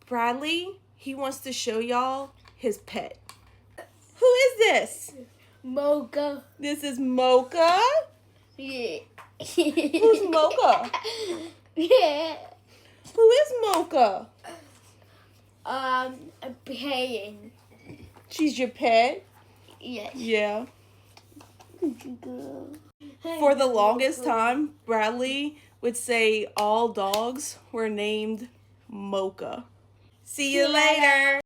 Bradley, he wants to show y'all his pet. Who is this? Mocha. This is Mocha. Yeah. Who's Mocha? Yeah. Who is Mocha? A paying. She's your pet? Yes. Yeah. For the longest time, Bradley would say all dogs were named Mocha. See you later.